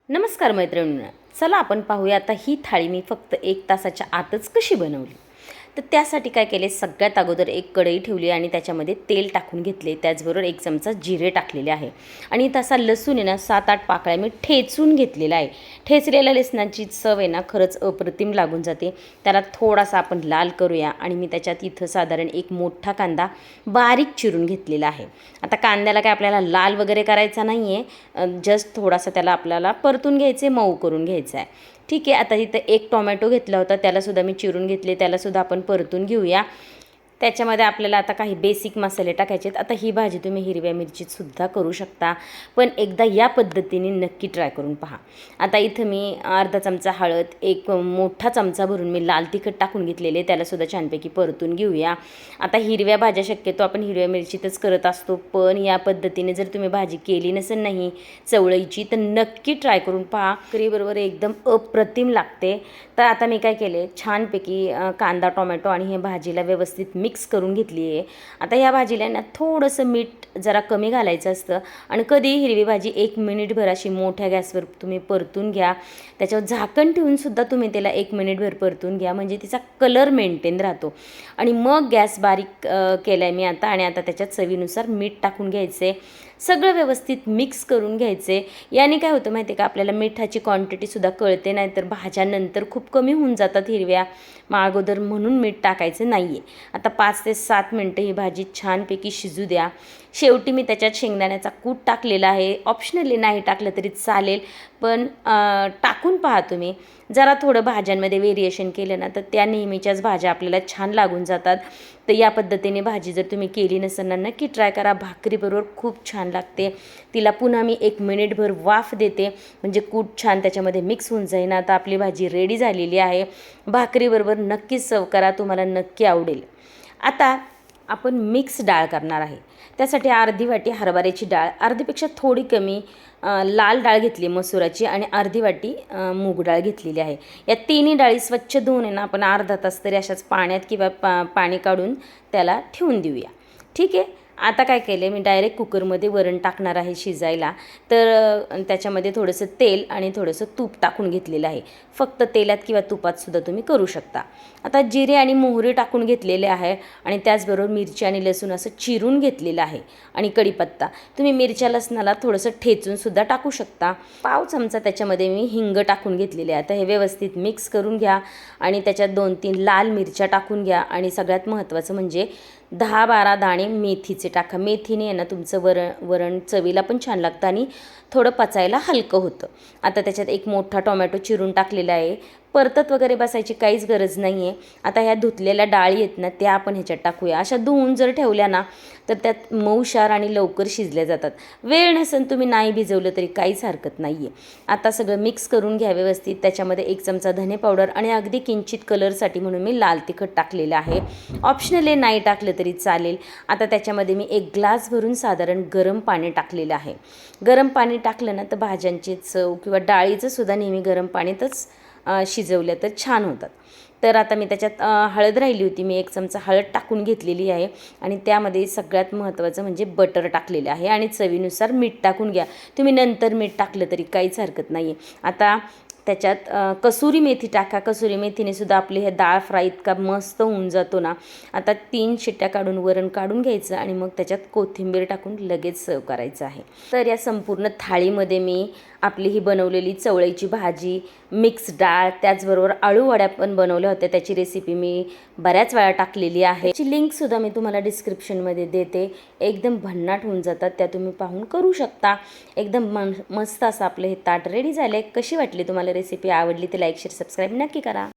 नमस्कार मैत्रिणींनो, चला आपण पाहूया आता ही थाळी मी फक्त 1 तासाच्या आतच कशी बनवली. तर त्यासाठी काय केले, सगळ्यात अगोदर एक कढई ठेवली आणि त्याच्यामध्ये तेल टाकून घेतले. त्याचबरोबर 1 चमचा जिरे टाकलेले आहे आणि तसा लसूण आहे ना 7-8 पाकळ्या मी ठेचून घेतलेला आहे. ठेचलेल्या लसणाची चव आहे ना खरंच अप्रतिम लागून जाते. त्याला थोडासा आपण लाल करूया आणि मी त्याच्यात इथं साधारण एक मोठा कांदा बारीक चिरून घेतलेला आहे. आता कांद्याला काय आपल्याला लाल वगैरे करायचा नाही आहे, जस्ट थोडासा त्याला आपल्याला परतून घ्यायचे, मऊ करून घ्यायचा आहे. ठीक आहे. आता इथं एक टोमॅटो घेतला होता, त्यालासुद्धा मी चिरून घेतले, त्यालासुद्धा आपण परतून घेऊया. त्याच्यामध्ये आपल्याला आता काही बेसिक मसाले टाकायचे आहेत. आता ही भाजी तुम्ही हिरव्या मिरचीतसुद्धा करू शकता, पण एकदा या पद्धतीने नक्की ट्राय करून पहा. आता इथं मी अर्धा चमचा हळद, एक मोठा चमचा भरून मी लाल तिखट टाकून घेतलेले, त्यालासुद्धा छानपैकी परतून घेऊया. आता हिरव्या भाज्या शक्यतो आपण हिरव्या मिरचीतच करत असतो, पण या पद्धतीने जर तुम्ही भाजी केली नसेल नाही चवळीची तर नक्की ट्राय करून पहा. करीबरोबर एकदम अप्रतिम लागते. तर आता मी काय केले, छानपैकी कांदा टोमॅटो आणि हे भाजीला व्यवस्थित मिक्स करून घेतली आहे. आता या भाजीला ना थोडंसं मीठ जरा कमी घालायचं असतं आणि कधी हिरवी भाजी 1 मिनिटभर अशी मोठ्या गॅसवर तुम्ही परतून घ्या. त्याच्यावर झाकण ठेवूनसुद्धा तुम्ही त्याला 1 मिनिटभर परतून घ्या, म्हणजे तिचा कलर मेंटेन राहतो. आणि मग गॅस बारीक केला आहे मी आता आणि आता त्याच्यात चवीनुसार मीठ टाकून घ्यायचे. सगळं व्यवस्थित मिक्स करून घ्यायचे. याने काय होतं माहिती आहे का, आपल्याला मिठाची क्वांटिटीसुद्धा कळते, नाही तर भाज्यानंतर खूप कमी होऊन जातात हिरव्या, मग अगोदर म्हणून मीठ टाकायचं नाही आहे. आता 5 ते 7 मिनटं ही भाजी छानपैकी शिजू द्या. शेवटी मी त्याच्यात शेंगदाण्याचा कूट टाकलेला आहे. ऑप्शनली नाही टाकलं तरी चालेल, पण टाकून पहा तुम्ही. जरा थोडं भाज्यांमध्ये व्हेरिएशन केलं ना तर त्या नेहमीच्याच भाज्या आपल्याला छान लागून जातात. तर या पद्धतीने भाजी जर तुम्ही केली नसेल ना नक्की ट्राय करा. भाकरीबरोबर खूप छान लागते. तिला पुन्हा मी 1 मिनिटभर वाफ देते, म्हणजे कूट छान त्याच्यामध्ये मिक्स होऊन जाईन. आता आपली भाजी रेडी झालेली आहे. भाकरीबरोबर नक्कीच सर्व करा, तुम्हाला नक्की आवडेल. आता आपण मिक्स डाळ करणार आहे. त्यासाठी अर्धी वाटी हरभऱ्याची डाळ, अर्धीपेक्षा थोडी कमी लाल डाळ घेतली मसुराची आणि अर्धी वाटी मूग डाळ घेतलेली आहे. या तिन्ही डाळी स्वच्छ धुवून आहे ना आपण अर्धा तास तरी अशाच पाण्यात किंवा पाणी काढून त्याला ठेवून देऊया. ठीक आहे. आता काय केलं, मी डायरेक्ट कुकरमध्ये वरण टाकणार आहे शिजायला. तर त्याच्यामध्ये थोडंसं तेल आणि थोडंसं तूप टाकून घेतलेलं आहे. फक्त तेलात किंवा तुपातसुद्धा तुम्ही करू शकता. आता जिरे आणि मोहरी टाकून घेतलेले आहे आणि त्याचबरोबर मिरची आणि लसूण असं चिरून घेतलेलं आहे आणि कढीपत्ता. तुम्ही मिरच्या लसणाला थोडंसं ठेचूनसुद्धा टाकू शकता. पाव चमचा त्याच्यामध्ये मी हिंग टाकून घेतलेले आहे. आता हे व्यवस्थित मिक्स करून घ्या आणि त्याच्यात 2-3 लाल मिरच्या टाकून घ्या आणि सगळ्यात महत्त्वाचं म्हणजे 10-12 दाणे मेथीचे टाका. मेथीने आहे ना तुमचं वरण चवीला पण छान लागतं आणि थोडं पचायला हलकं होतं. आता त्याच्यात एक मोठा टोमॅटो चिरून टाकलेला आहे. परतत वगैरे बसायची काहीच गरज नाही आहे. आता ह्या धुतलेल्या डाळी आहेत ना त्या आपण ह्याच्यात टाकूया. अशा धुवून जर ठेवल्या ना तर त्यात मऊशार आणि लवकर शिजल्या जातात. वेळ नसेल तुम्ही नाही भिजवलं तरी काहीच हरकत नाही आहे. आता सगळं मिक्स करून घ्या व्यवस्थित. त्याच्यामध्ये 1 चमचा धने पावडर आणि अगदी किंचित कलरसाठी म्हणून मी लाल तिखट टाकलेलं आहे. ऑप्शनली नाही टाकलं तरी चालेल. आता त्याच्यामध्ये मी 1 ग्लास भरून साधारण गरम पाणी टाकलेलं आहे. गरम पाणी टाकलं ना तर भाज्यांची चव किंवा डाळीचं सुद्धा नेहमी गरम पाण्यातच शिजवल्या तर छान होतात. तर आता मी त्याच्यात हळद राहिली होती, मी 1 चमचा हळद टाकून घेतलेली आहे आणि त्यामध्ये सगळ्यात महत्त्वाचं म्हणजे बटर टाकलेलं आहे आणि चवीनुसार मीठ टाकून घ्या. तुम्ही नंतर मीठ टाकलं तरी काहीच हरकत नाही आहे. आता त्याच्यात कसुरी मेथी टाका. कसुरी मेथीने सुद्धा आपले हे डाळ फ्राय इतका मस्त होऊन जातो ना. आता 3 शिट्ट्या काढून वरण काढून घ्यायचं आणि मग त्याच्यात कोथिंबीर टाकून लगेच सर्व करायचं आहे. तर या संपूर्ण थाळीमध्ये मी आपली ही बनवलेली चवळीची भाजी, मिक्स डाळ, त्याचबरोबर आळू वड्या पण बनवल्या होत्या, त्याची रेसिपी मी बऱ्याच वेळा टाकलेली आहे. त्याची लिंकसुद्धा मी तुम्हाला डिस्क्रिप्शनमध्ये देते. एकदम भन्नाट होऊन जातात, त्या तुम्ही पाहून करू शकता. एकदम मस्त असं आपलं हे ताट रेडी झालं आहे. कशी वाटली तुम्हाला रेसिपी? आवडली तर लाईक शेअर सबस्क्राईब नक्की करा.